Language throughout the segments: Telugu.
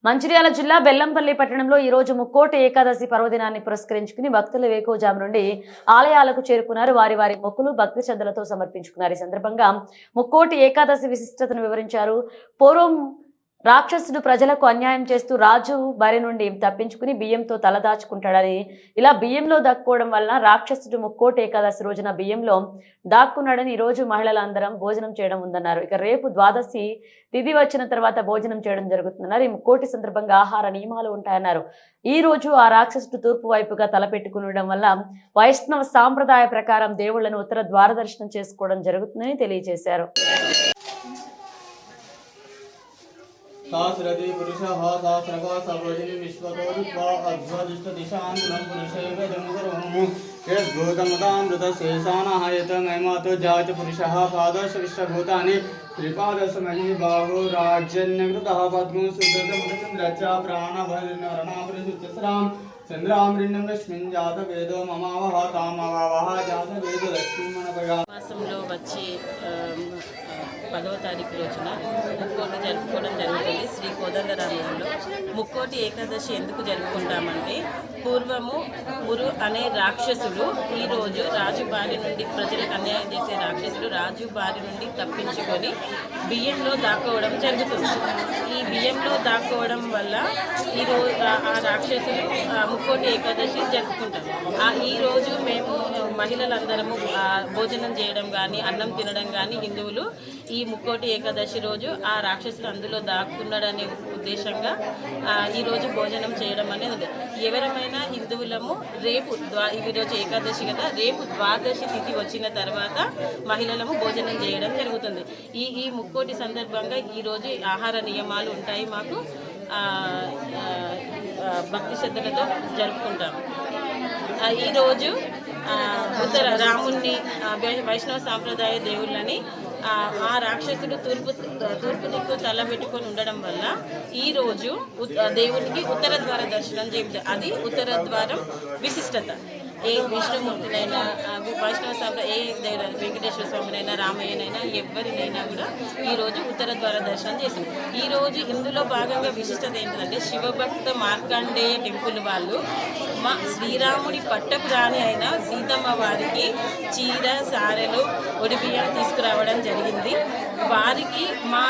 మంచిర్యాల జిల్లా బెల్లంపల్లి పట్టణంలో ఈ రోజు ముక్కోటి ఏకాదశి పర్వదినాన్ని పురస్కరించుకుని భక్తులు వేకువజాము నుండి ఆలయాలకు చేరుకున్నారు. వారి మొక్కులు భక్తి శ్రద్ధలతో సమర్పించుకున్నారు. ఈ సందర్భంగా ముక్కోటి ఏకాదశి విశిష్టతను వివరించారు. పూర్వం రాక్షసుడు ప్రజలకు అన్యాయం చేస్తూ రాజు బారి నుండి తప్పించుకుని బియ్యంతో తలదాచుకుంటాడని, ఇలా బియ్యంలో దాక్కోవడం వలన రాక్షసుడు ముక్కోటి ఏకాదశి రోజున బియ్యంలో దాక్కున్నాడని ఈ రోజు మహిళలందరం భోజనం చేయడం ఉందన్నారు. ఇక రేపు ద్వాదశి తిథి వచ్చిన తర్వాత భోజనం చేయడం జరుగుతుందన్నారు. ఈ ముక్కోటి సందర్భంగా ఆహార నియమాలు ఉంటాయన్నారు. ఈ రోజు ఆ రాక్షసుడు తూర్పు వైపుగా తలపెట్టుకునడం వల్ల వైష్ణవ సాంప్రదాయ ప్రకారం దేవుళ్లను ఉత్తర ద్వార దర్శనం చేసుకోవడం జరుగుతుందని తెలియజేశారు. सहस्रति पुरुषः सहस्रको सभोजिनि विश्वतो रुत्वा अध्वदिष्टदिशान्तरं पुरुषैवेदं सर्वं यद्भूतमतामृतशेषाणः यतमैमातो जायते पुरुषः पादश विश्वभूतानि त्रिपादसमहि बाहो राज्यन्यकृतः पद्मो सुदर्शमुदचन्द्रच्च प्राणभरणभरणभृशुचस्रां चन्द्रामृण्यं लक्ष्मीं जातवेदो ममावह तामवावह जातवेदलक्ष्मीमनपगा మాసంలో వచ్చి 10వ తారీఖు రోజున ముక్కోటి జరుపుకోవడం జరుగుతుంది. శ్రీ కోదండరామంలో ముక్కోటి ఏకాదశి ఎందుకు జరుపుకుంటామంటే, పూర్వము మురు అనే రాక్షసుడు ఈరోజు రాజు బారి నుండి, ప్రజలకు అన్యాయం చేసే రాక్షసుడు రాజు బారి నుండి తప్పించుకొని బియ్యంలో దాక్కోవడం జరుగుతుంది. ఈ బియ్యంలో దాక్కోవడం వల్ల ఈరోజు ఆ రాక్షసుడు ముక్కోటి ఏకాదశి జరుపుకుంటాం. ఈరోజు మేము మహిళలందరము భోజనం చేయడం కానీ, అన్నం తినడం కానీ, హిందువులు ఈ ముక్కోటి ఏకాదశి రోజు ఆ రాక్షసుడు అందులో దాక్కున్నాడనే ఉద్దేశంగా ఈరోజు భోజనం చేయడం అనేది ఉంది. ఎవరమైనా హిందువులము రేపు ఈరోజు ఏకాదశి కదా, రేపు ద్వాదశి తిథి వచ్చిన తర్వాత మహిళలము భోజనం చేయడం జరుగుతుంది. ఈ ముక్కోటి సందర్భంగా ఈరోజు ఆహార నియమాలు ఉంటాయి. మాకు భక్తి శ్రద్ధలతో జరుపుకుంటాము. ఈరోజు ఉత్తర రాముణ్ణి వైష్ణవ సాంప్రదాయ దేవుళ్ళని ఆ రాక్షసుడు తూర్పు దిక్కు తల పెట్టుకొని ఉండడం వల్ల ఈరోజు దేవునికి ఉత్తర ద్వార దర్శనం చేయించారు. అది ఉత్తర ద్వారం విశిష్టత. ఏ విష్ణుమూర్తినైనా, వైష్ణవ సాంప్రదాయ ఏ దేవుడు, వెంకటేశ్వర స్వామినైనా, రామయ్యనైనా, ఎవరినైనా కూడా ఈరోజు ఉత్తర ద్వార దర్శనం చేసింది. ఈరోజు ఇందులో భాగంగా విశిష్టత ఏంటంటే, శివభక్త మార్కండేయ టెంపుల్ వాళ్ళు మా శ్రీరాముడి పట్టపు రాణి అయిన సీతమ్మ వారికి చీర, సారెలు, ఒడిబియ్యం తీసుకురావడం జరిగింది. వారికి మా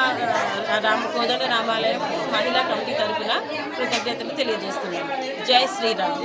కోదండ రామాలయం మహిళా కమిటీ తరఫున కృతజ్ఞతలు తెలియజేస్తున్నాం. జై శ్రీరామ్.